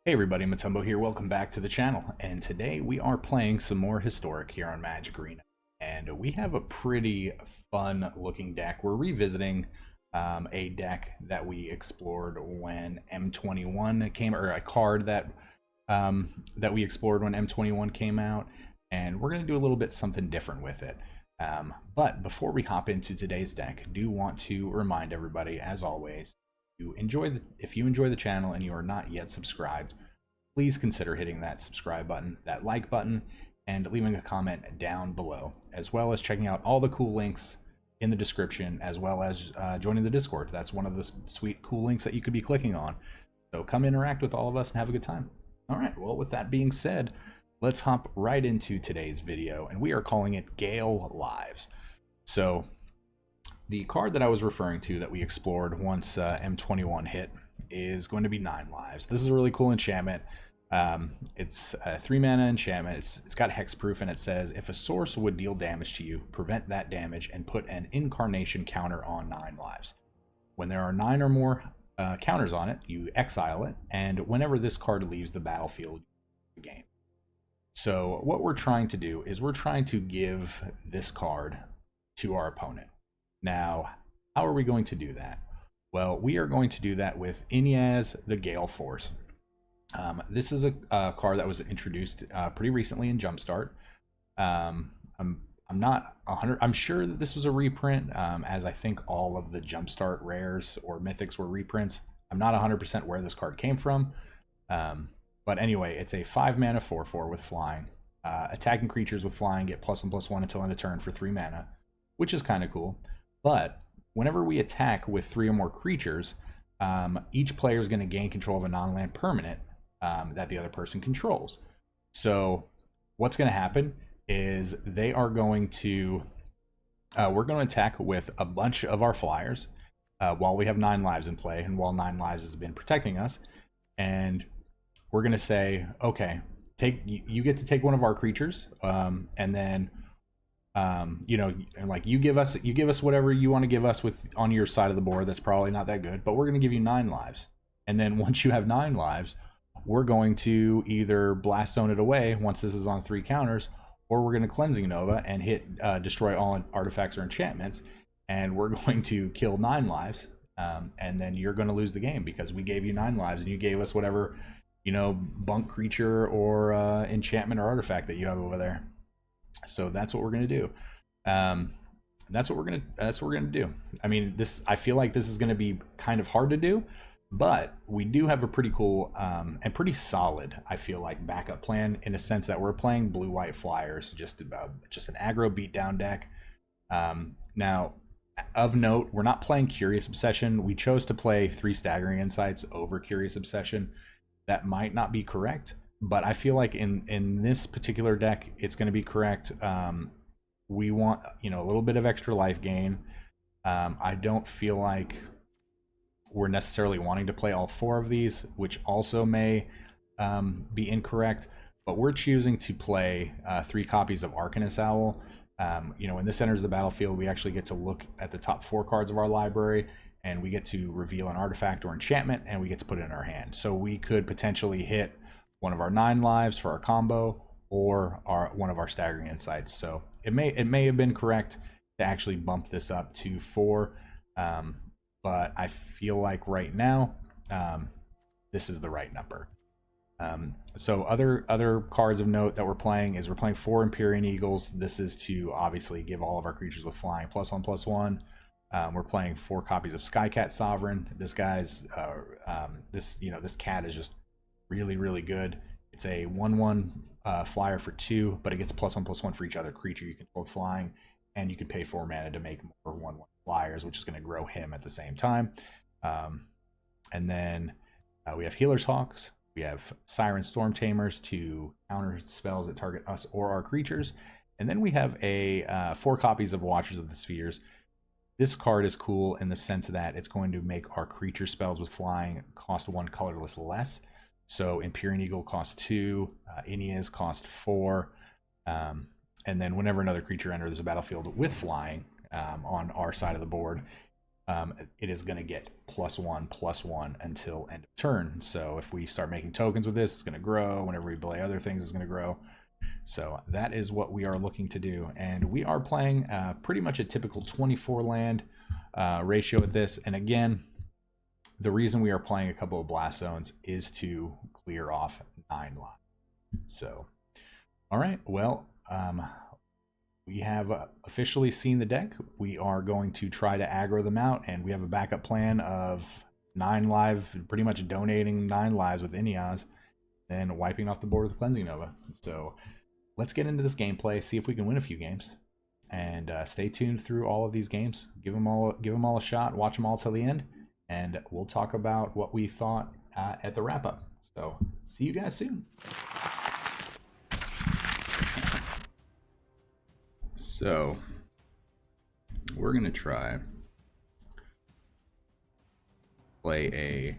Hey everybody, Matumbo here. Welcome back to the channel. And today we are playing some more Historic here on Magic Arena. And we have a pretty fun looking deck. We're revisiting a deck that we explored when M21 came, or a card that that we explored when M21 came out. And we're going to do a little bit something different with it. But before we hop into today's deck, I do want to remind everybody, as always, if you enjoy the channel and you are not yet subscribed, please consider hitting that subscribe button, that like button, and leaving a comment down below, as well as checking out all the cool links in the description, as well as joining the Discord. That's one of the sweet cool links that you could be clicking on. So come interact with all of us and have a good time. All right, well, with that being said, let's hop right into today's video, and we are calling it Gale Lives. So the card that I was referring to that we explored once M21 hit is going to be 9 lives. This is a really cool enchantment. It's a 3 mana enchantment. It's got hexproof, and it says if a source would deal damage to you, prevent that damage and put an incarnation counter on 9 lives. When there are 9 or more counters on it, you exile it, and whenever this card leaves the battlefield, you gain. So what we're trying to do is we're trying to give this card to our opponent. Now, how are we going to do that? Well, we are going to do that with Inniaz, the Gale Force. This is a card that was introduced pretty recently in JumpStart. I'm not 100. I'm sure that this was a reprint, as I think all of the JumpStart rares or mythics were reprints. I'm not 100% where this card came from, but anyway, it's a 5 mana 4/4 with flying. Attacking creatures with flying get +1/+1 until end of turn for 3 mana, which is kind of cool. But whenever we attack with 3 or more creatures, each player is going to gain control of a non-land permanent that the other person controls. So what's going to happen is they are going to we're going to attack with a bunch of our flyers while we have 9 lives in play, and while 9 lives has been protecting us, and we're going to say, okay, you get to take one of our creatures, and then you know, and like you give us whatever you want to give us with on your side of the board. That's probably not that good, but we're going to give you 9 lives. And then once you have 9 lives, we're going to either blast zone it away once this is on 3 counters, or we're going to Cleansing Nova and hit destroy all artifacts or enchantments, and we're going to kill 9 lives, and then you're going to lose the game because we gave you 9 lives and you gave us whatever, you know, bunk creature or enchantment or artifact that you have over there. So that's what we're gonna do. That's what we're gonna do. I mean, I feel like this is gonna be kind of hard to do, but we do have a pretty cool and pretty solid, I feel like, backup plan, in a sense that we're playing blue-white Flyers, just an aggro beatdown deck. Now, of note, we're not playing Curious Obsession. We chose to play 3 Staggering Insights over Curious Obsession. That might not be correct, but I feel like in this particular deck, it's going to be correct. We want, you know, a little bit of extra life gain. I don't feel like we're necessarily wanting to play all 4 of these, which also may be incorrect, but we're choosing to play 3 copies of Arcanist Owl. You know, when this enters the battlefield, we actually get to look at the top 4 cards of our library, and we get to reveal an artifact or enchantment, and we get to put it in our hand. So we could potentially hit one of our 9 lives for our combo, or one of our Staggering Insights. So it may have been correct to actually bump this up to 4, but I feel like right now this is the right number. So other cards of note that we're playing is we're playing 4 Empyrean Eagles. This is to obviously give all of our creatures with flying +1/+1. We're playing 4 copies of Skycat Sovereign. This guy's this cat is just really good. It's a 1/1 flyer for 2, but it gets +1/+1 for each other creature you control flying, and you can pay 4 mana to make more 1/1 flyers, which is going to grow him at the same time. And then we have Healer's Hawks. We have Siren Storm Tamers to counter spells that target us or our creatures. And then we have a 4 copies of Watchers of the Spheres. This card is cool in the sense that it's going to make our creature spells with flying cost 1 colorless less. So Empyrean Eagle costs 2, Inniaz cost 4, and then whenever another creature enters the battlefield with flying on our side of the board, it is going to get +1/+1 until end of turn. So if we start making tokens with this, it's going to grow. Whenever we play other things, it's going to grow. So that is what we are looking to do. And we are playing pretty much a typical 24 land ratio with this. And again, the reason we are playing a couple of blast zones is to clear off 9 lives. So, all right, well, we have officially seen the deck. We are going to try to aggro them out, and we have a backup plan of 9 live, pretty much donating 9 lives with Inniaz, and wiping off the board with Cleansing Nova. So let's get into this gameplay, see if we can win a few games, and stay tuned through all of these games. Give them all a shot. Watch them all till the end, and we'll talk about what we thought at the wrap up. So see you guys soon. So we're gonna try play a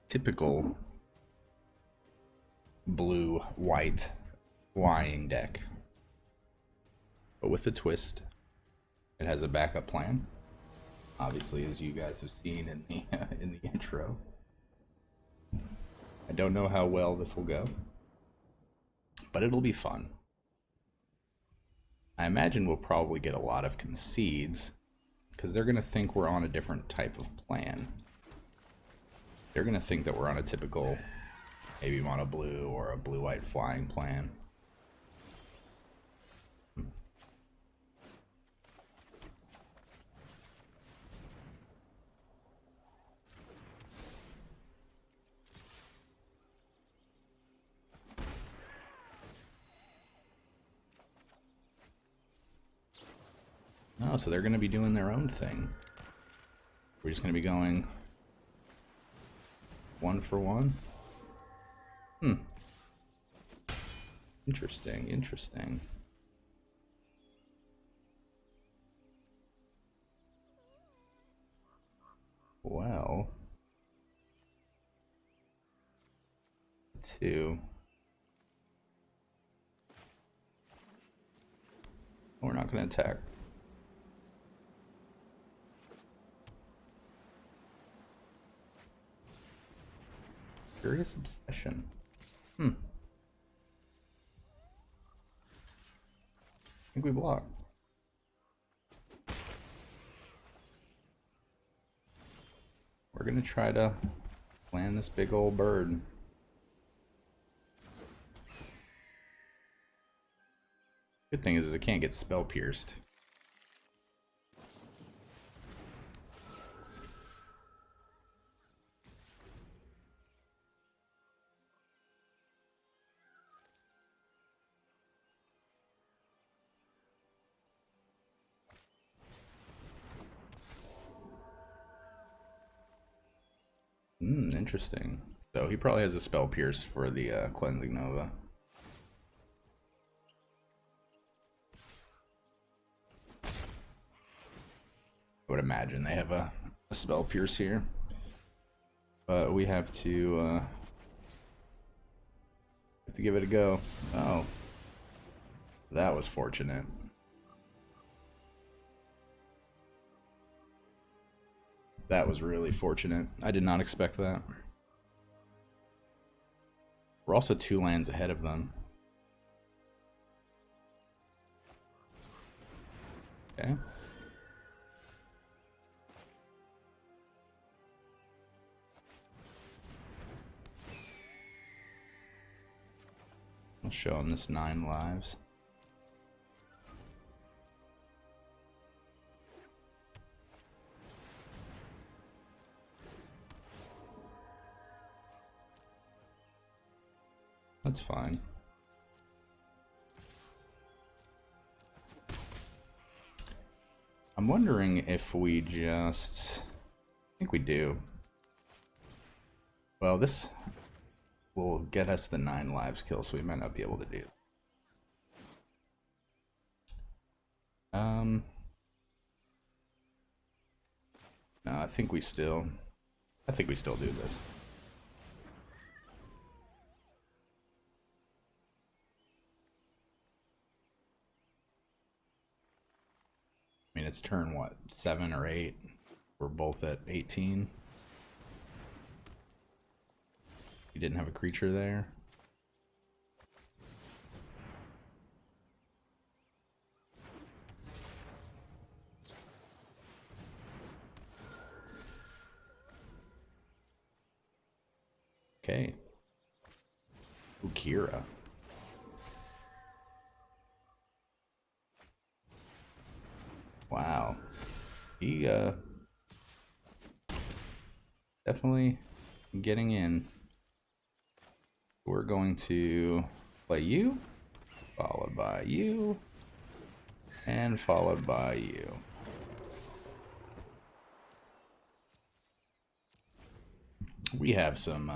typical blue-white flying deck, but with a twist. It has a backup plan, obviously, as you guys have seen in the intro. I don't know how well this will go, but it'll be fun. I imagine we'll probably get a lot of concedes, because they're going to think we're on a different type of plan. They're going to think that we're on a typical, maybe mono blue or a blue-white flying plan. Oh, so they're going to be doing their own thing. We're just going to be going 1 for 1. Interesting, interesting. Well, 2. We're not going to attack. Curious Obsession. I think we block. We're gonna try to land this big old bird. Good thing is it can't get spell pierced. Interesting. So he probably has a spell pierce for the Cleansing Nova. I would imagine they have a spell pierce here. But we have to give it a go. Oh. That was fortunate. That was really fortunate. I did not expect that. We're also 2 lands ahead of them. Okay. I'll show him this 9 lives. That's fine. I'm wondering if we just... I think we do. Well, this will get us the 9 lives kill, so we might not be able to do. No, I think we still do this. I mean, it's turn, what, 7 or 8? We're both at 18. You didn't have a creature there. Okay. Ukira. Wow. He definitely getting in. We're going to play you, followed by you, and followed by you. We have some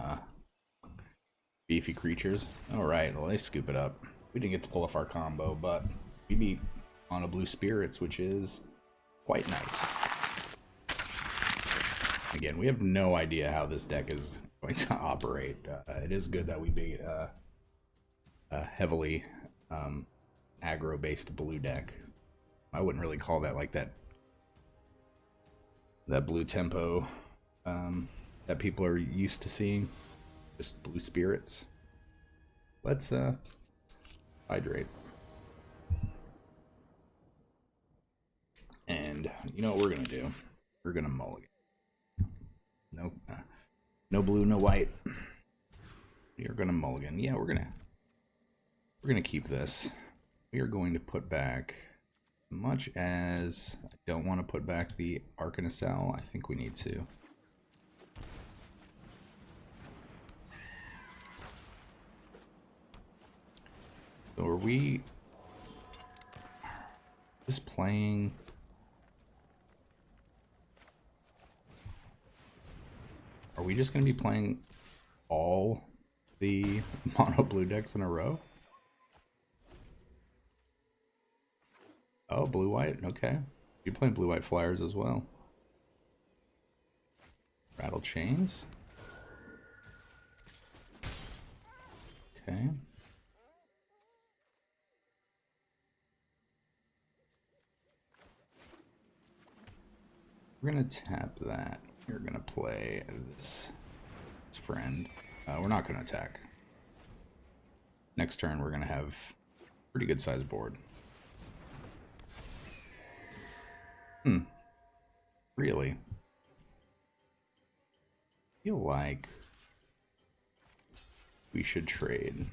beefy creatures. Alright, well, they scoop it up. We didn't get to pull off our combo, but we beat on a blue spirits, which is quite nice. Again, we have no idea how this deck is going to operate. It is good that we beat a heavily aggro-based blue deck. I wouldn't really call that like that blue tempo that people are used to seeing. Just blue spirits. Let's hydrate. And you know what we're gonna do? We're gonna mulligan. No, no blue, no white. We are gonna mulligan. Yeah, we're gonna keep this. We are going to put back, much as I don't want to put back the Arcanacel, I think we need to. So are we just playing? Are we just going to be playing all the mono blue decks in a row? Oh, blue white. Okay. You're playing blue white Fliers as well. Rattle chains. Okay. We're gonna tap that. We're gonna play this friend. We're not gonna attack. Next turn we're gonna have a pretty good sized board. Really? I feel like we should trade.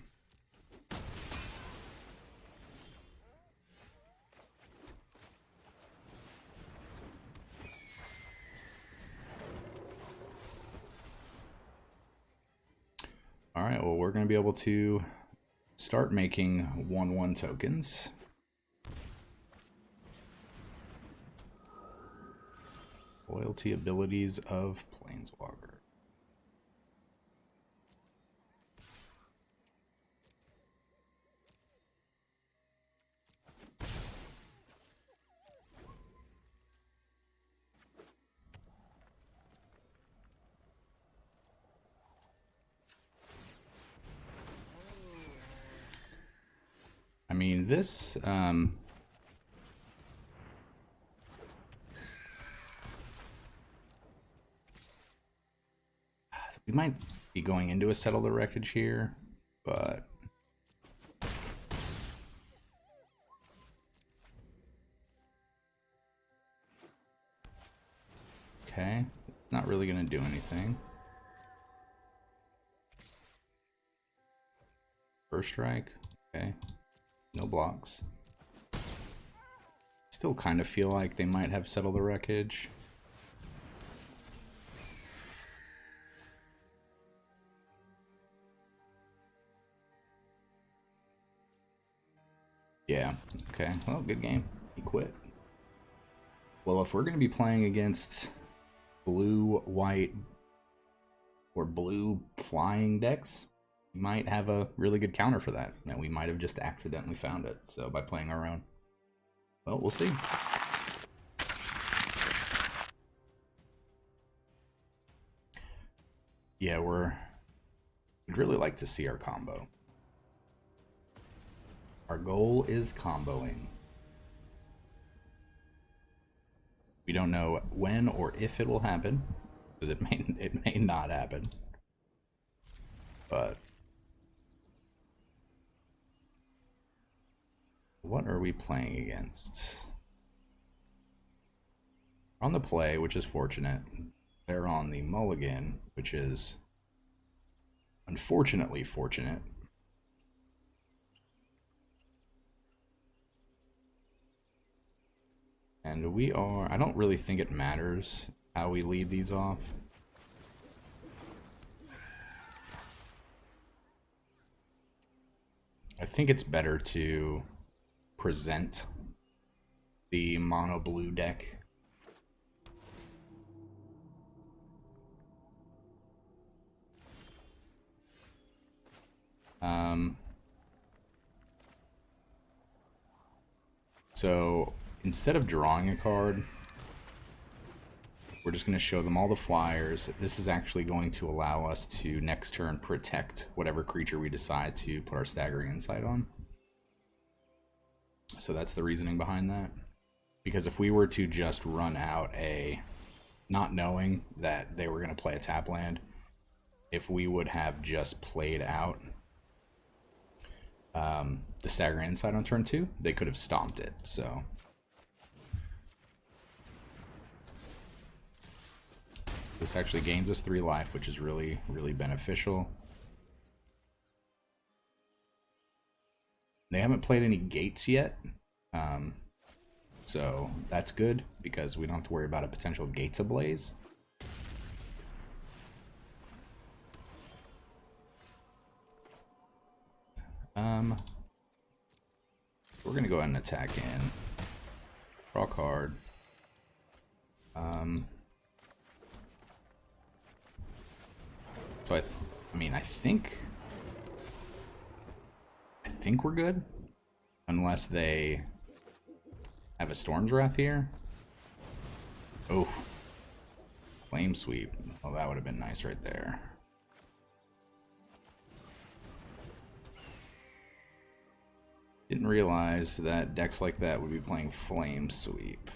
Alright, well, we're going to be able to start making 1/1 tokens. Loyalty abilities of Planeswalker. I mean, this, we might be going into a Settle the Wreckage here, but okay, it's not really going to do anything. First strike, okay. No blocks. Still kind of feel like they might have Settled the Wreckage. Yeah, okay. Well, good game. He quit. Well, if we're going to be playing against blue, white, or blue flying decks, we might have a really good counter for that, and we might have just accidentally found it. So by playing our own, well, we'll see. Yeah, we'd really like to see our combo. Our goal is comboing. We don't know when or if it will happen, because it may not happen. But what are we playing against? On the play, which is fortunate. They're on the mulligan, which is unfortunately fortunate. And we are, I don't really think it matters how we lead these off. I think it's better to present the mono blue deck. So instead of drawing a card, we're just going to show them all the flyers. This is actually going to allow us to next turn protect whatever creature we decide to put our staggering insight on. So that's the reasoning behind that. Because if we were to just run out not knowing that they were going to play a tap land, if we would have just played out the staggering insight on turn 2, they could have stomped it. So this actually gains us 3 life, which is really, really beneficial. They haven't played any gates yet, so that's good because we don't have to worry about a potential gates ablaze. We're gonna go ahead and attack in. Draw a card. So I think we're good, unless they have a Storm's Wrath here. Oh, Flame Sweep. Well, that would have been nice right there. Didn't realize that decks like that would be playing Flame Sweep.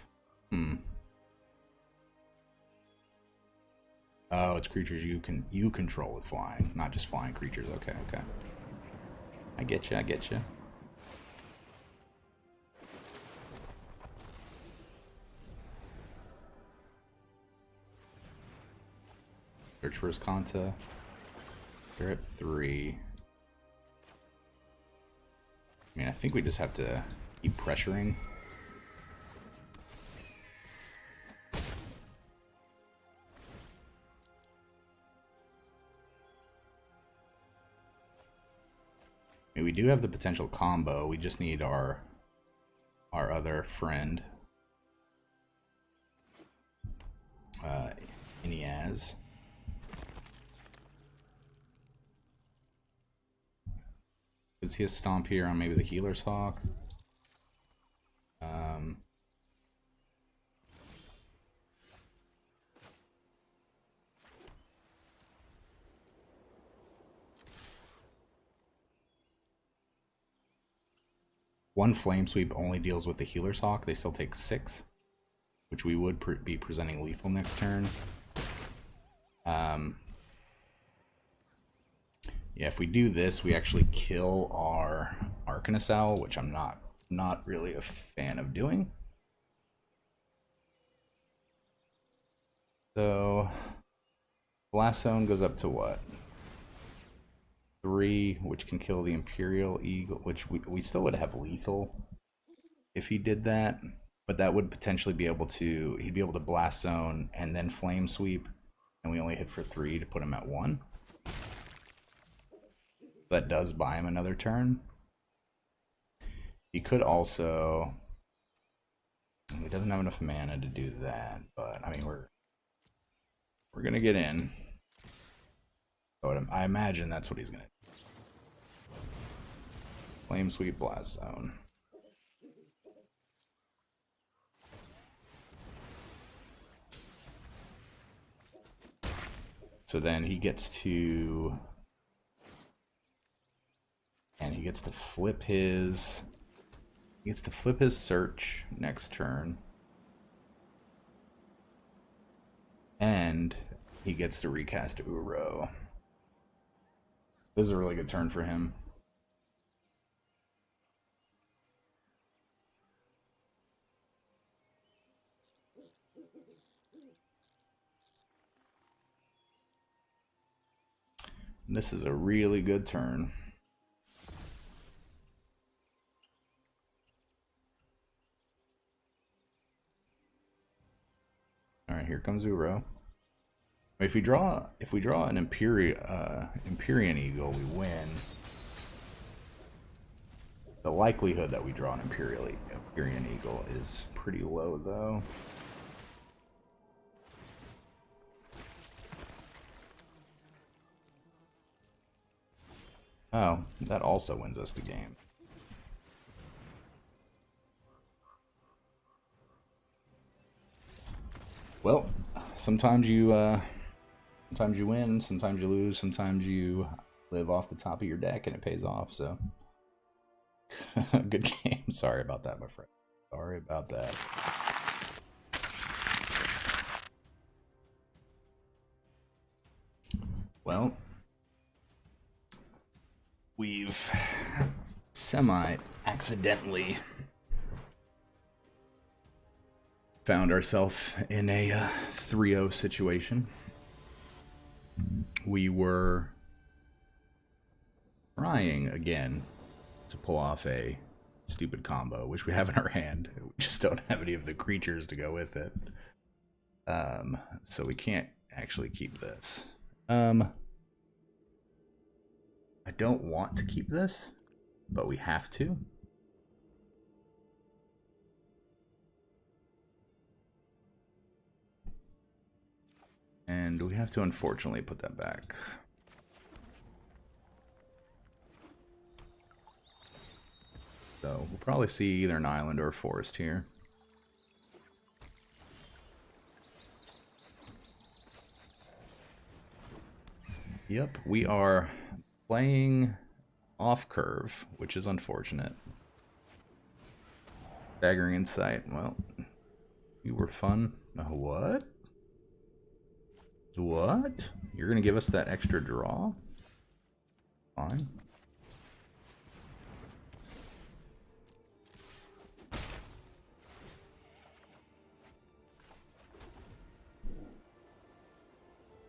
Oh, it's creatures you control with flying, not just flying creatures. Okay. I get you. Search for his Kanta. They're at 3. I mean, I think we just have to keep pressuring. I mean, we do have the potential combo. We just need our other friend, Inniaz. Could see a stomp here on maybe the Healer's Hawk. One Flame Sweep only deals with the Healer's Hawk. They still take 6, which we would be presenting lethal next turn. Yeah, if we do this, we actually kill our Arcanist Owl, which I'm not really a fan of doing. So Blast Zone goes up to what? 3, which can kill the Imperial Eagle, which we still would have lethal if he did that, but that would potentially be able to, he'd be able to Blast Zone and then Flame Sweep, and we only hit for 3 to put him at 1. That does buy him another turn. He could also, he doesn't have enough mana to do that, but I mean we're gonna get in. So I imagine that's what he's gonna do. Flame Sweep, Blast Zone. So then he gets to, and he gets to flip his search next turn. And he gets to recast Uro. This is a really good turn for him. This is a really good turn. All right, here comes Uro. If we draw an Empyrean Eagle, we win. The likelihood that we draw an Empyrean Eagle is pretty low, though. Oh, that also wins us the game. Well, sometimes you win, sometimes you lose, sometimes you live off the top of your deck and it pays off, so. Good game. Sorry about that, my friend. Sorry about that. Well, we've semi-accidentally found ourselves in a 3-0 situation. We were trying again to pull off a stupid combo, which we have in our hand. We just don't have any of the creatures to go with it. So we can't actually keep this. I don't want to keep this, but we have to. And we have to unfortunately put that back. So we'll probably see either an island or a forest here. Yep, we are playing off curve, which is unfortunate. Staggering Insight, well, you were fun. What? What? You're gonna give us that extra draw? Fine.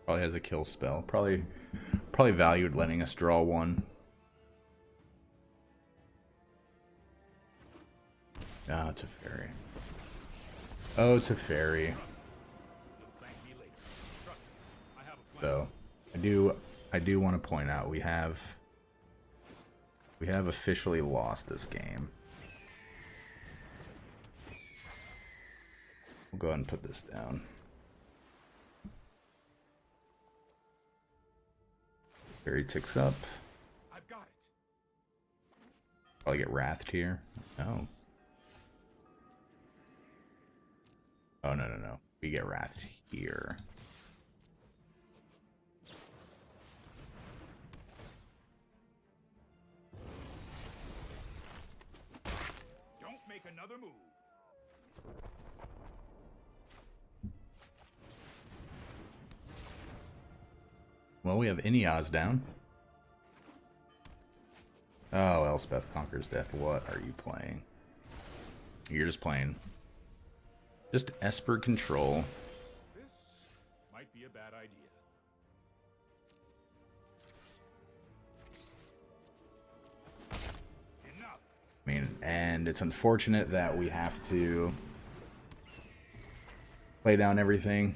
Probably has a kill spell. Probably valued letting us draw one. Ah, it's a fairy. Oh, it's a fairy. So, I do want to point out we have officially lost this game. We'll go ahead and put this down. Fairy ticks up. I've got it. Probably get wrathed here. No. Oh, no, no, no. We get wrathed here. Don't make another move. Well, we have Inniaz down. Oh, Elspeth Conquers Death. What are you playing? You're just playing. Just Esper Control. This might be a bad idea. Enough. I mean, and it's unfortunate that we have to play down everything.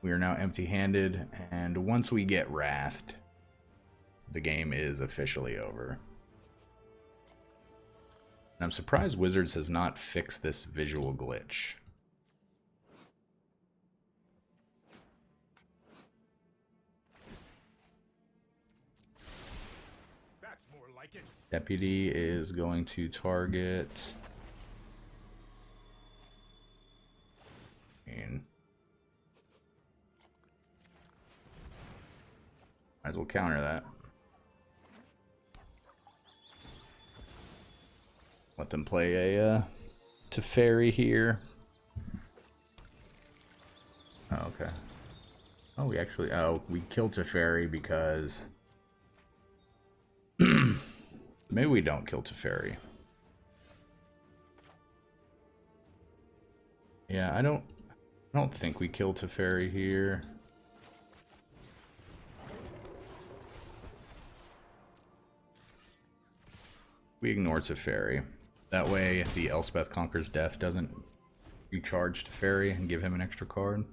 We are now empty-handed, and once we get wrathed, the game is officially over. And I'm surprised Wizards has not fixed this visual glitch. That's more like it. Deputy is going to target. And might as well counter that. Let them play a Teferi here. Oh, okay. Oh, we killed Teferi because... Maybe we don't kill Teferi. Yeah, I don't think we kill Teferi here. We ignore Teferi. That way the Elspeth Conquers Death doesn't recharge Teferi and give him an extra card.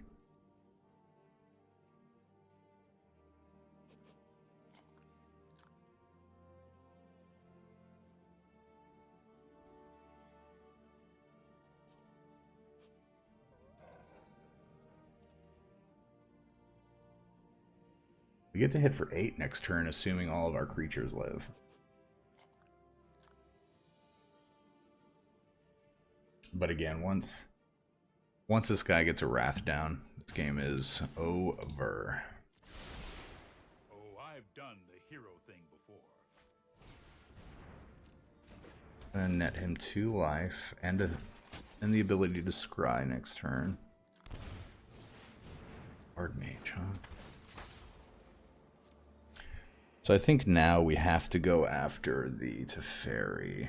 We get to hit for 8 next turn, assuming all of our creatures live. But again, once this guy gets a Wrath down, this game is over. Oh, I've done the hero thing before. And net him 2 life and the ability to scry next turn. Hard mage, huh? So I think now we have to go after the Teferi.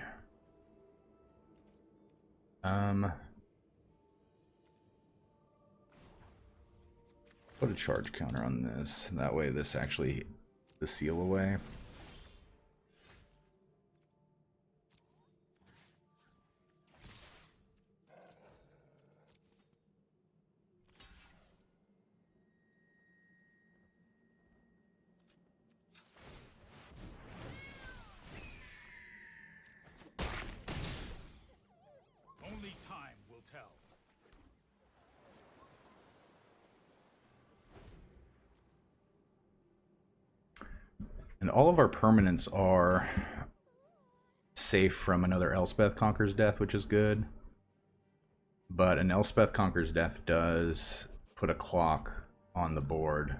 Put a charge counter on this. That way this actually the seal away. Only time will tell. And all of our permanents are safe from another Elspeth Conquers Death, which is good. But an Elspeth Conquers Death does put a clock on the board,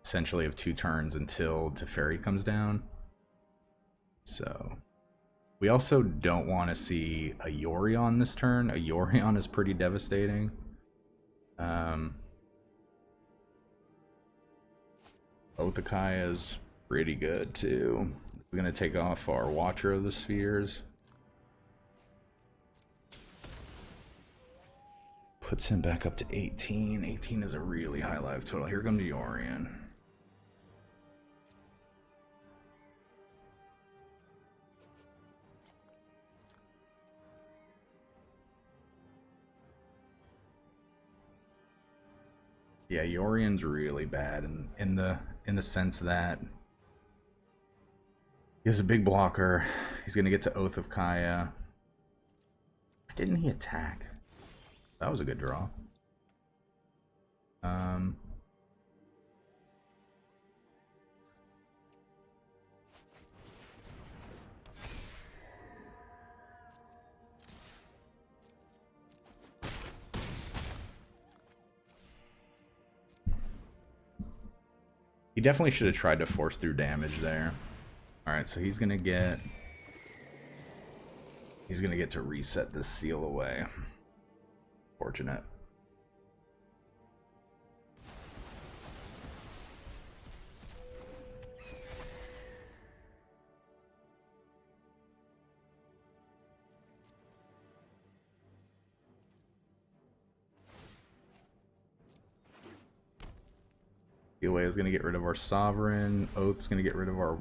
essentially of 2 turns until Teferi comes down. So we also don't want to see a Yorion this turn. A Yorion is pretty devastating. Othakaya is pretty good too. We're going to take off our Watcher of the Spheres. Puts him back up to 18. 18 is a really high life total. Here comes Yorion. Yeah, Yorion's really bad in the sense that he has a big blocker. He's gonna get to Oath of Kaya. Didn't he attack? That was a good draw. He definitely should have tried to force through damage there. Alright, so he's gonna get to reset this seal away. Fortunate. Sealway is going to get rid of our Sovereign. Oath's going to get rid of our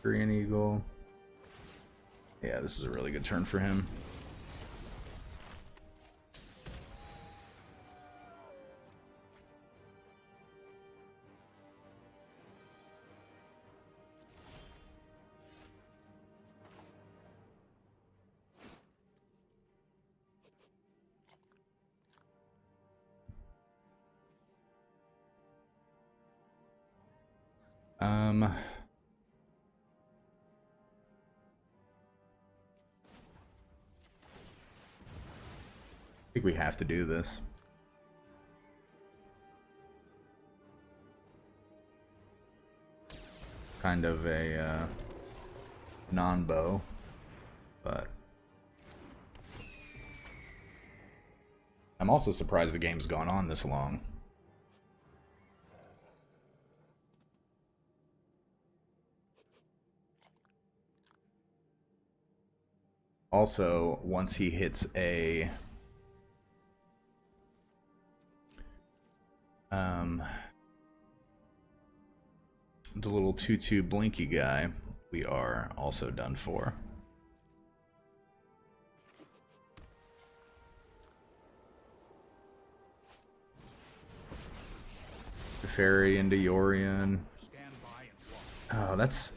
Korean Eagle. Yeah, this is a really good turn for him. I think we have to do this. Kind of a non-bow, but I'm also surprised the game's gone on this long. Also, once he hits a the little 2/2 blinky guy, we are also done for. Ferry into Yorion. Oh, that's...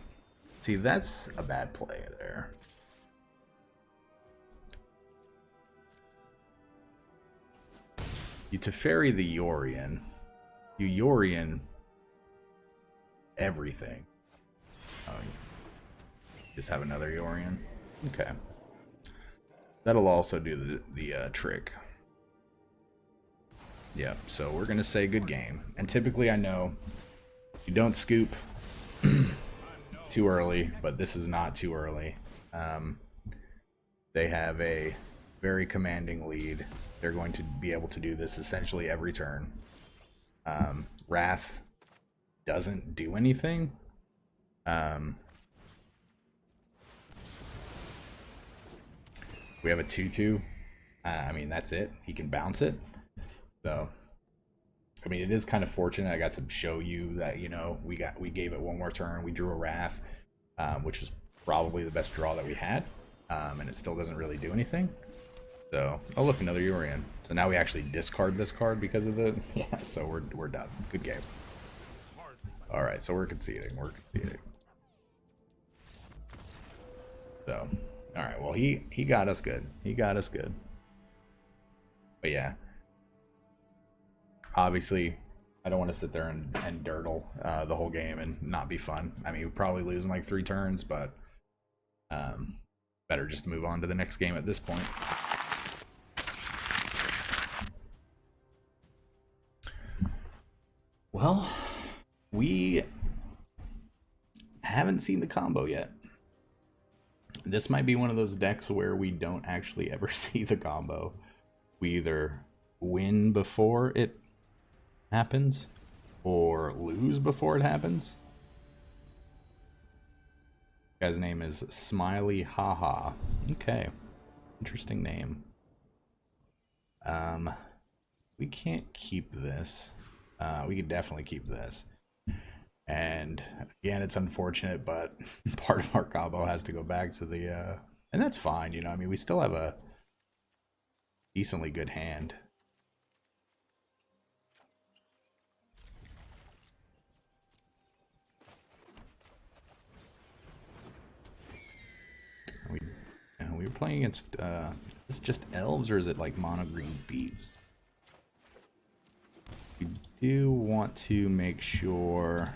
See, that's a bad play there. You Teferi the Yorion. You Yorion everything. Oh, just have another Yorion. Okay. That'll also do the trick. Yep, so we're going to say good game. And typically I know you don't scoop too early, but this is not too early. They have a very commanding lead. They're going to be able to do this essentially every turn. Wrath doesn't do anything. We have a 2/2. I mean, that's it. He can bounce it. So, I mean, it is kind of fortunate I got to show you that, you know, we gave it one more turn. We drew a Wrath, which was probably the best draw that we had, and it still doesn't really do anything. So, oh look, another Yorion. So now we actually discard this card because of the... Yeah, so we're done. Good game. Alright, so we're conceding. We're conceding. So, alright, well, he got us good. He got us good. But yeah. Obviously, I don't want to sit there and dirtle the whole game and not be fun. I mean, we'd probably lose in like 3 turns, but better just move on to the next game at this point. Well, we haven't seen the combo yet. This might be one of those decks where we don't actually ever see the combo. We either win before it happens or lose before it happens. The guy's name is Smiley Haha. Okay, interesting name. We can't keep this. We could definitely keep this. And again, it's unfortunate, but part of our combo has to go back to the and that's fine, you know. I mean, we still have a decently good hand. We were playing against is this just elves or is it like mono green beads? We do want to make sure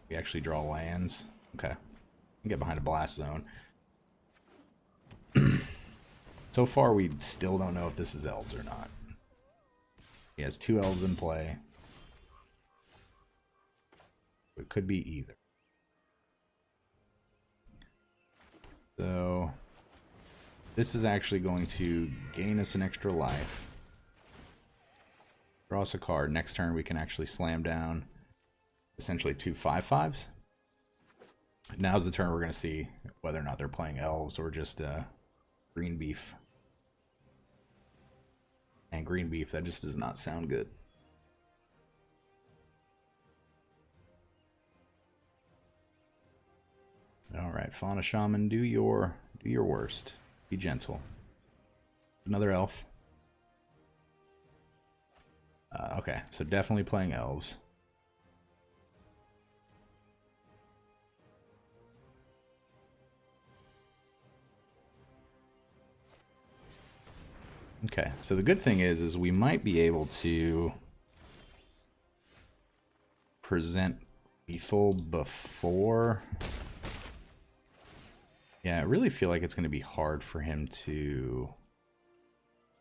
we actually draw lands. Okay. Get behind a blast zone. So far, we still don't know if this is elves or not. He has 2 elves in play. It could be either. So, this is actually going to gain us an extra life. Draw us a card. Next turn, we can actually slam down essentially 2 5/5s. Now's the turn we're going to see whether or not they're playing elves or just green beef. And green beef, that just does not sound good. All right, Fauna Shaman, do your worst. Be gentle. Another elf. Okay, so definitely playing elves. Okay, so the good thing is we might be able to present lethal before. Yeah, I really feel like it's going to be hard for him to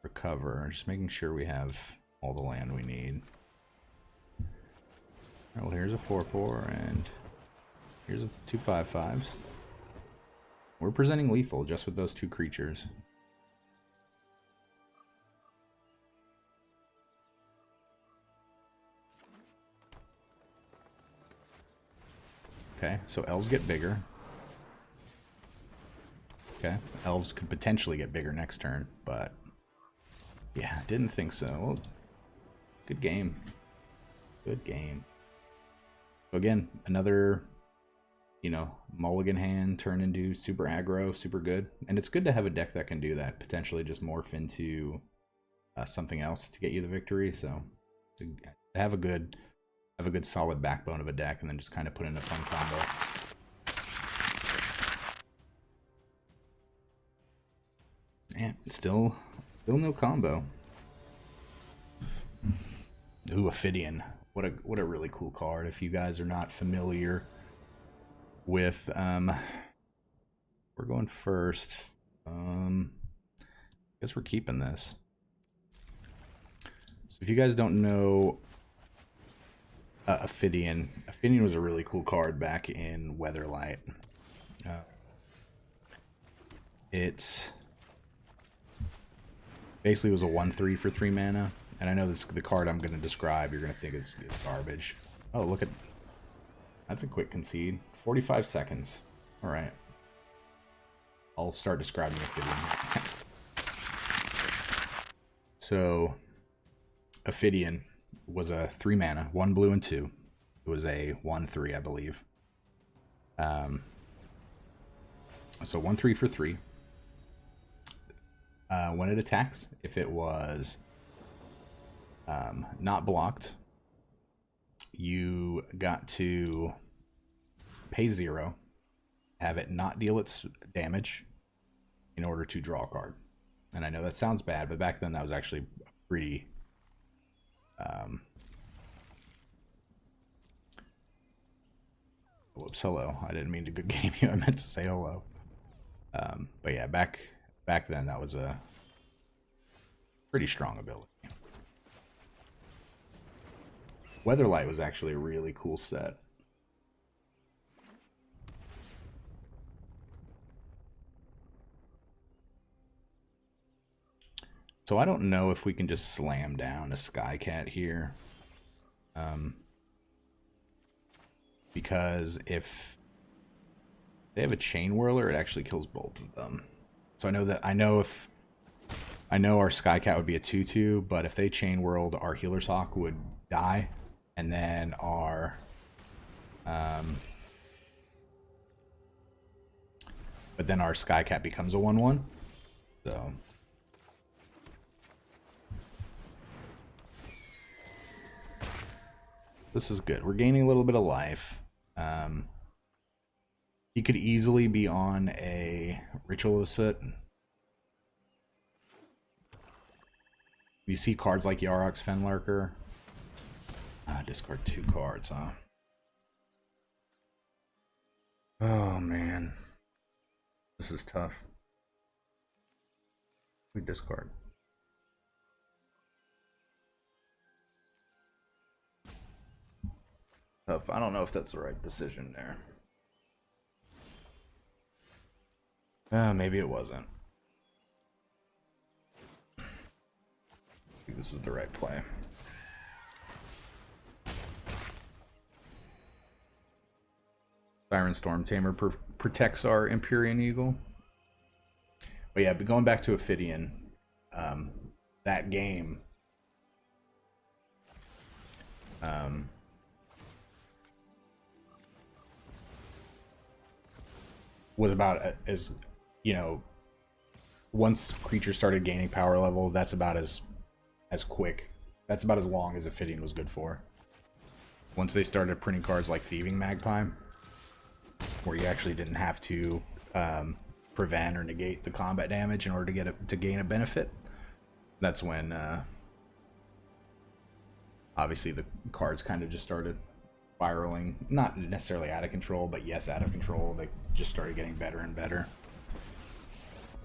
recover. Just making sure we have all the land we need. All right, well, here's a 4/4 and here's a 2 5/5s. We're presenting lethal just with those 2 creatures. Okay, so elves get bigger. Okay, elves could potentially get bigger next turn, but yeah, didn't think so. Well, good game. Good game. So again, another, you know, mulligan hand turn into super aggro, super good. And it's good to have a deck that can do that, potentially just morph into something else to get you the victory. So to have a good solid backbone of a deck and then just kind of put in a fun combo. And still no combo. Ooh, Ophidian. What a really cool card. If you guys are not familiar with we're going first. I guess we're keeping this. So if you guys don't know Ophidian was a really cool card back in Weatherlight. It basically was a 1/3 for 3 mana. And I know this the card I'm going to describe you're going to think is garbage. Oh, look at... That's a quick concede. 45 seconds. Alright. I'll start describing Ophidian. So, Ophidian was a 3 mana, 1 blue and 2. It was a 1/3, I believe. So 1/3 for 3. When it attacks, if it was not blocked, you got to pay 0, have it not deal its damage in order to draw a card. And I know that sounds bad, but back then that was actually pretty whoops, hello. I didn't mean to good game you. I meant to say hello. But yeah, back then that was a pretty strong ability. Weatherlight was actually a really cool set. So I don't know if we can just slam down a Skycat here. Because if they have a Chain Whirler, it actually kills both of them. So I know our Skycat would be a 2/2, but if they Chain Whirled, our Healer's Hawk would die, and then our but then our Skycat becomes a 1/1. So this is good. We're gaining a little bit of life. He could easily be on a Ritualist. You see cards like Yarok's Fenlurker. Discard 2 cards, huh? Oh, man. This is tough. We discard. Tough. I don't know if that's the right decision there. Maybe it wasn't. I think this is the right play. Siren Storm Tamer protects our Empyrean Eagle. But yeah, going back to Ophidian, that game, was about as, you know, once creatures started gaining power level, that's about as quick. That's about as long as Ophidian was good for. Once they started printing cards like Thieving Magpie, where you actually didn't have to prevent or negate the combat damage in order to gain a benefit, that's when obviously the cards kind of just started spiraling. Not necessarily out of control, but yes, out of control. They just started getting better and better.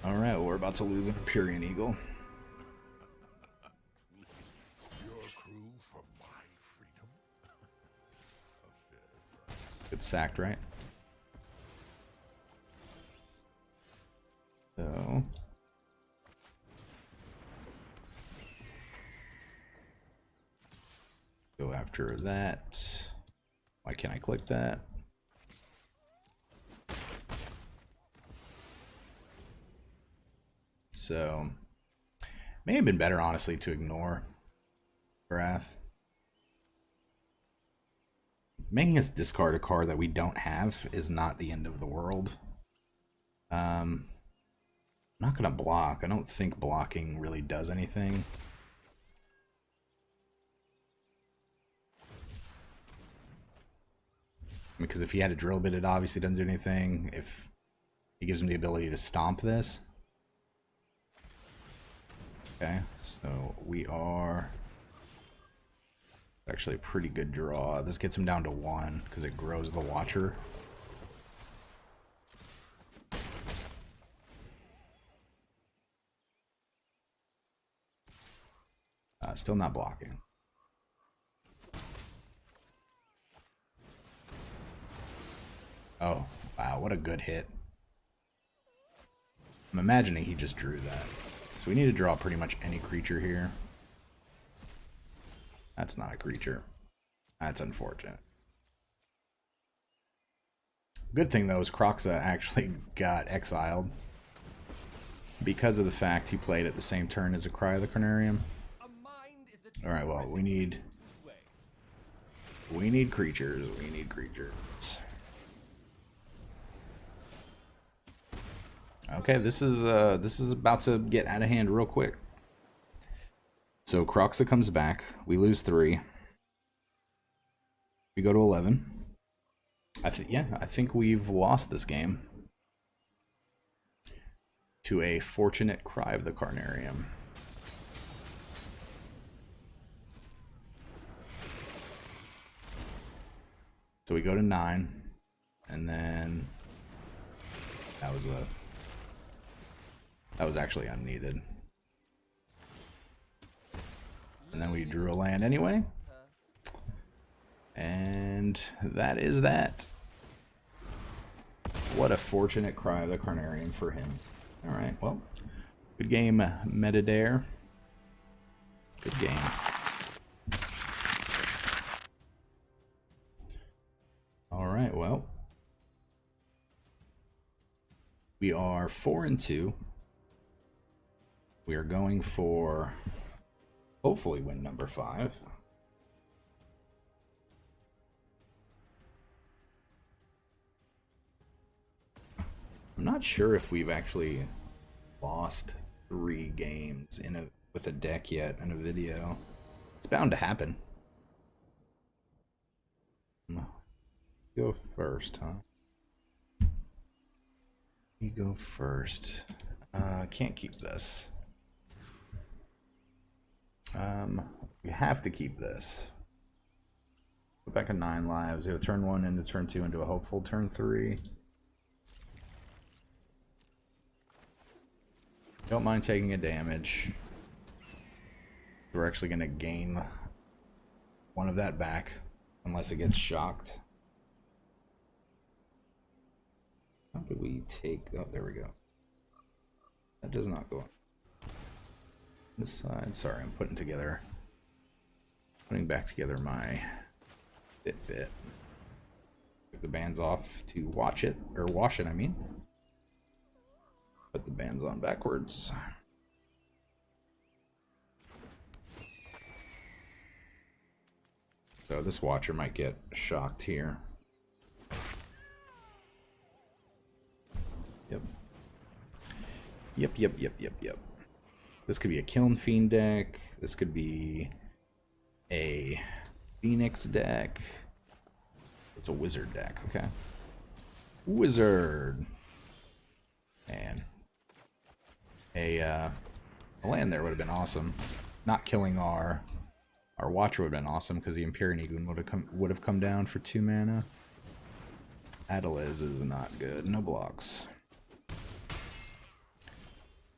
Alright, well, we're about to lose an Empyrean Eagle. Your crew for my freedom. It's sacked, right? So go after that. Why can't I click that? So may have been better, honestly, to ignore Wrath. Making us discard a card that we don't have is not the end of the world. I'm not going to block. I don't think blocking really does anything. Because if he had a drill bit, it obviously doesn't do anything. If he gives him the ability to stomp this. Okay, so we are actually a pretty good draw. This gets him down to 1 because it grows the Watcher. Still not blocking. Oh, wow, what a good hit. I'm imagining he just drew that. So we need to draw pretty much any creature here. That's not a creature. That's unfortunate. Good thing, though, is Kroxa actually got exiled because of the fact he played at the same turn as a Cry of the Carnarium. Alright, well, we need creatures. We need creatures. Okay, this is about to get out of hand real quick. So Kroxa comes back. We lose 3. We go to 11. I think we've lost this game to a fortunate Cry of the Carnarium. So we go to 9, and then that was actually unneeded. And then we drew a land anyway. And that is that. What a fortunate Cry of the Carnarium for him. Alright, well, good game, Metadare. Good game. Alright, well, we are 4-2. We are going for, hopefully, win number 5. I'm not sure if we've actually lost 3 games with a deck yet in a video. It's bound to happen. Go first, huh? You go first. Can't keep this. We have to keep this. Put back a 9 lives. We have turn 1 into turn 2 into a hopeful turn 3. Don't mind taking a damage. We're actually going to gain 1 of that back unless it gets shocked. How do we take... Oh, there we go. That does not go on this side. Sorry, I'm putting back together my Fitbit. Took the bands off to watch it, or wash it, I mean. Put the bands on backwards. So this Watcher might get shocked here. Yep. This could be a Kiln Fiend deck. This could be a Phoenix deck. It's a Wizard deck, okay. Wizard. And a land there would have been awesome. Not killing our Watcher would have been awesome because the Empyrean Eagle would have come down for 2 mana. Adeliz is not good. No blocks.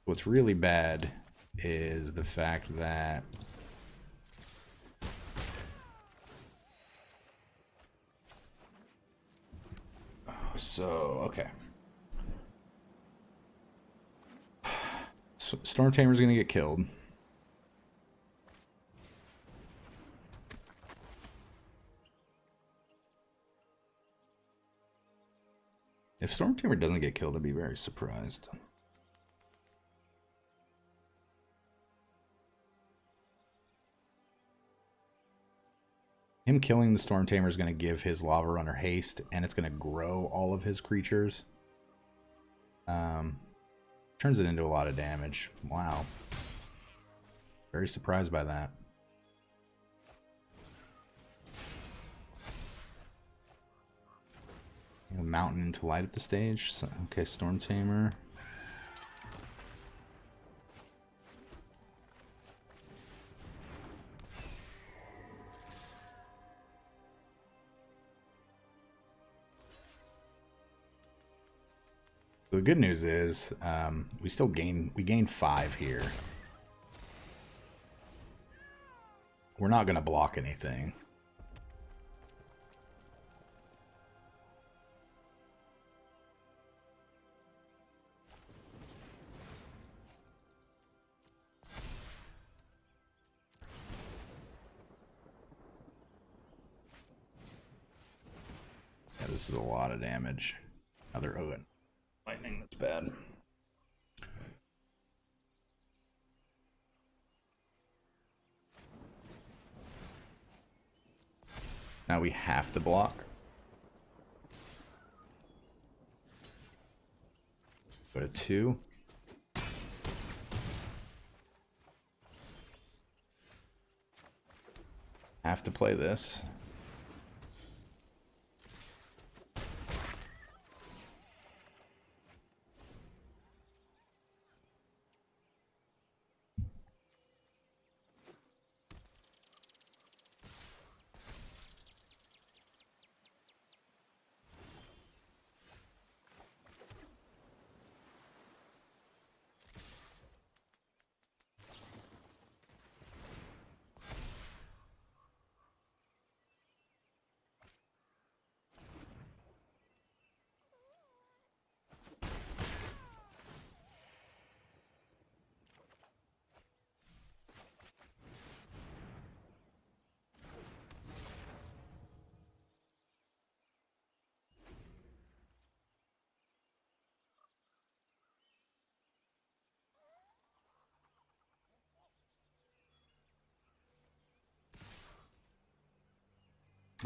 What's really bad is the fact that okay. So Storm Tamer's gonna get killed. If Storm Tamer doesn't get killed, I'd be very surprised. him killing the Storm Tamer is going to give his Lava Runner haste, and it's going to grow all of his creatures. Turns it into a lot of damage. Wow. Very surprised by that. A mountain to light up the stage. So, okay, Storm Tamer. The good news is we gain 5 here. We're not going to block anything. Yeah, this is a lot of damage. Another Owen. Lightning, that's bad. Now we have to block. Go to 2. Have to play this.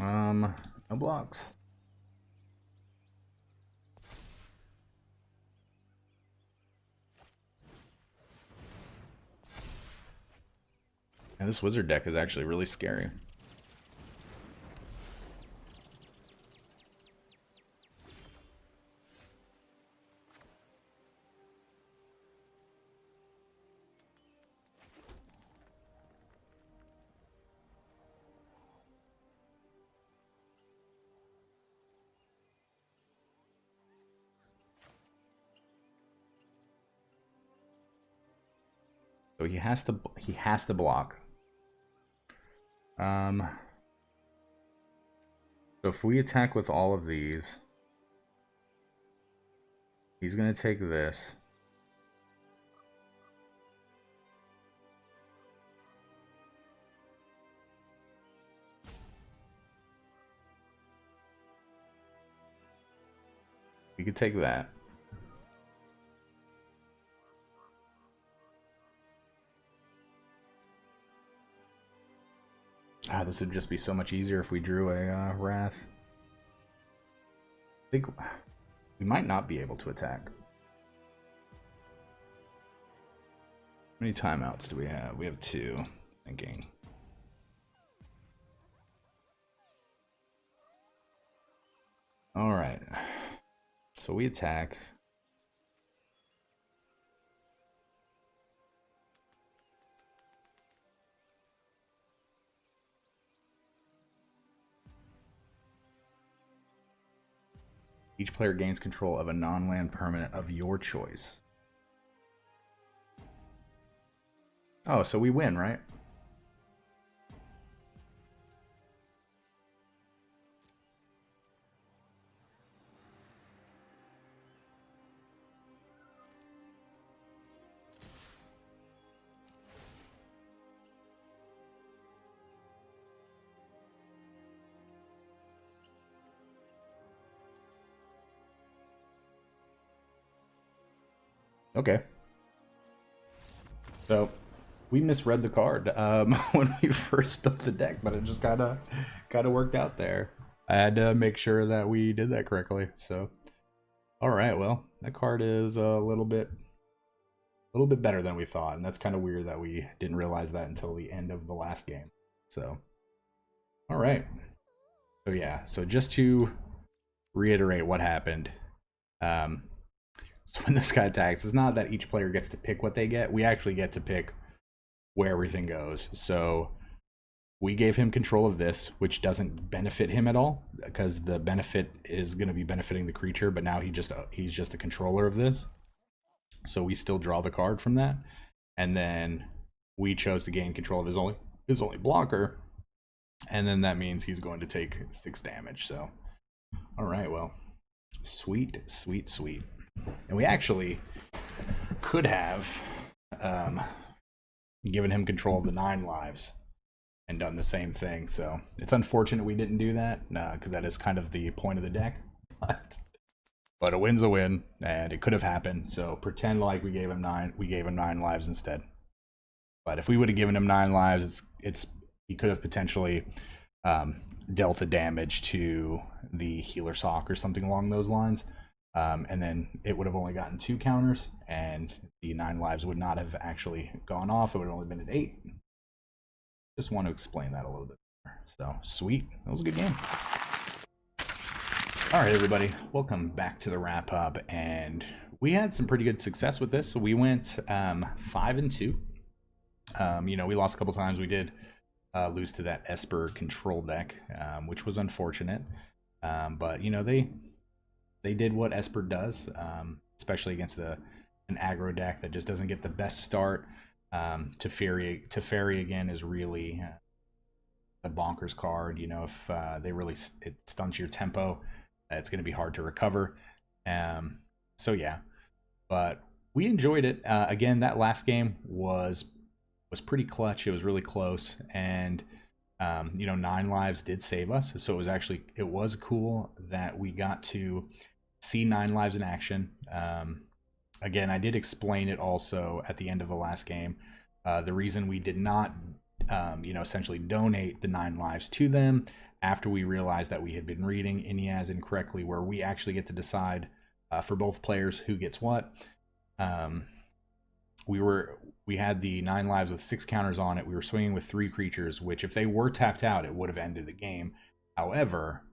No blocks. And this wizard deck is actually really scary. So he has to block. So if we attack with all of these, he's gonna take this. We could take that. Ah, this would just be so much easier if we drew a Wrath. I think we might not be able to attack. How many timeouts do we have? We have 2. Thinking. All right. So we attack. Each player gains control of a non-land permanent of your choice. Oh, so we win, right? Okay. So we misread the card when we first built the deck, but it just kind of worked out there. I had to make sure that we did that correctly. So, all right, well, that card is a little bit better than we thought, and that's kind of weird that we didn't realize that until the end of the last game. So, all right. So yeah, so just to reiterate what happened. So when this guy attacks, it's not that each player gets to pick what they get. We actually get to pick where everything goes. So we gave him control of this, which doesn't benefit him at all, because the benefit is going to be benefiting the creature, but now he's just a controller of this. So we still draw the card from that, and then we chose to gain control of his only blocker, and then that means he's going to take 6 damage. So, all right, well, sweet. And we actually could have given him control of the 9 lives and done the same thing. So it's unfortunate we didn't do that, because that is kind of the point of the deck. But a win's a win, and it could have happened. So pretend like we gave him 9 lives instead. But if we would have given him 9 lives, he could have potentially dealt a damage to the Healer's Hawk or something along those lines. And then it would have only gotten 2 counters, and the 9 lives would not have actually gone off. It would have only been at 8. Just want to explain that a little bit more. So, sweet. That was a good game. All right, everybody. Welcome back to the wrap-up, and we had some pretty good success with this. So we went 5-2. We lost a couple times. We did lose to that Esper control deck, which was unfortunate. But, they did what Esper does, especially against an aggro deck that just doesn't get the best start. Teferi again is really a bonkers card. If it stunts your tempo, it's going to be hard to recover. So yeah, but we enjoyed it. Again, that last game was pretty clutch. It was really close, and 9 lives did save us. So it was cool that we got to see 9 lives in action. Again, I did explain it also at the end of the last game. The reason we did not, essentially donate the 9 lives to them after we realized that we had been reading Inniaz incorrectly, where we actually get to decide for both players who gets what. We had the 9 lives with 6 counters on it. We were swinging with 3 creatures, which if they were tapped out, it would have ended the game. However,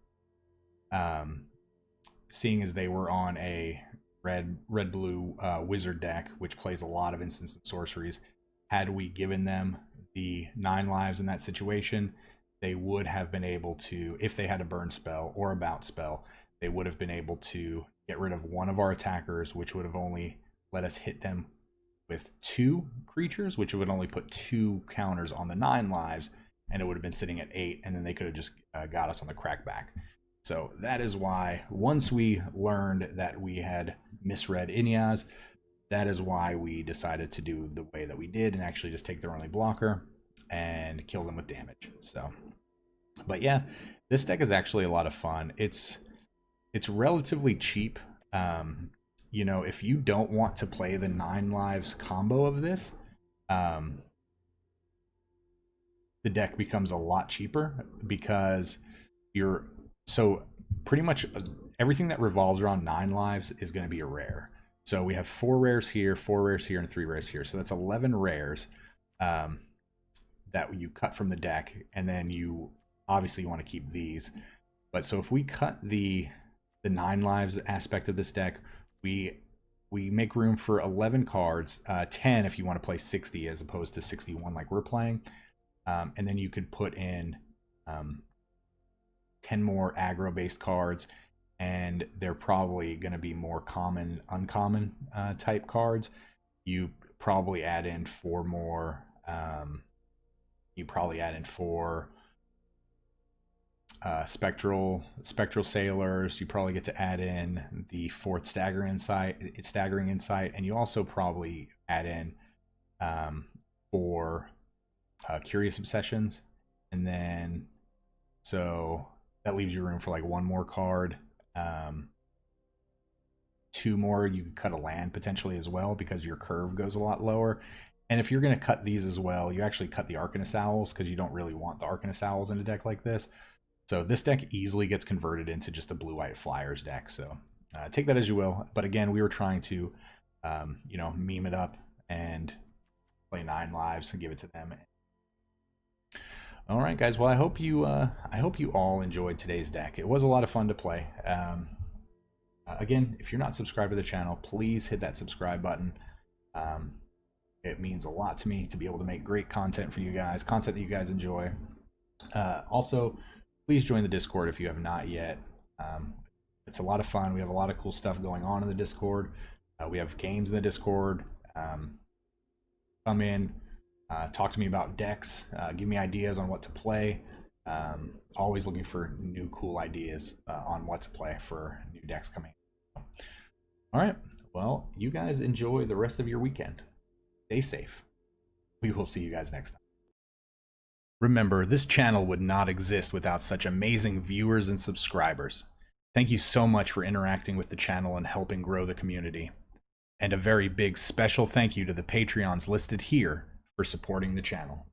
seeing as they were on a red-blue wizard deck, which plays a lot of instants and sorceries, had we given them the 9 lives in that situation, they would have been able to, if they had a burn spell or a bounce spell, they would have been able to get rid of one of our attackers, which would have only let us hit them with 2 creatures, which would only put 2 counters on the 9 lives, and it would have been sitting at 8, and then they could have just got us on the crackback. So that is why, once we learned that we had misread Inniaz, that is why we decided to do the way that we did and actually just take their only blocker and kill them with damage. So, but yeah, this deck is actually a lot of fun. It's relatively cheap. If you don't want to play the 9 lives combo of this, the deck becomes a lot cheaper, because so pretty much everything that revolves around 9 lives is going to be a rare. So we have 4 rares here, 4 rares here, and 3 rares here. So that's 11 rares that you cut from the deck, and then you want to keep these. But so if we cut the 9 lives aspect of this deck, we make room for 11 cards, 10 if you want to play 60 as opposed to 61 like we're playing. And then you could put in 10 more aggro-based cards, and they're probably going to be more common, uncommon type cards. You probably add in 4 more. Spectral Sailors. You probably get to add in the 4th Staggering Insight, and you also probably add in 4 Curious Obsessions, and then so that leaves you room for like 1 more card. 2 more, you could cut a land potentially as well, because your curve goes a lot lower. And if you're going to cut these as well, you actually cut the Arcanist Owls because you don't really want the Arcanist Owls in a deck like this. So this deck easily gets converted into just a blue-white Flyers deck. So take that as you will. But again, we were trying to, you know, meme it up and play 9 lives and give it to them. All right, guys. Well, I hope you all enjoyed today's deck. It was a lot of fun to play. Again, if you're not subscribed to the channel, please hit that subscribe button. It means a lot to me to be able to make great content for you guys, content that you guys enjoy. Also, please join the Discord if you have not yet. It's a lot of fun. We have a lot of cool stuff going on in the Discord. We have games in the Discord. Come in, talk to me about decks, give me ideas on what to play. Always looking for new cool ideas on what to play for new decks coming. All right. Well, you guys enjoy the rest of your weekend. Stay safe. We will see you guys next time. Remember, this channel would not exist without such amazing viewers and subscribers. Thank you so much for interacting with the channel and helping grow the community. And a very big special thank you to the Patreons listed here for supporting the channel.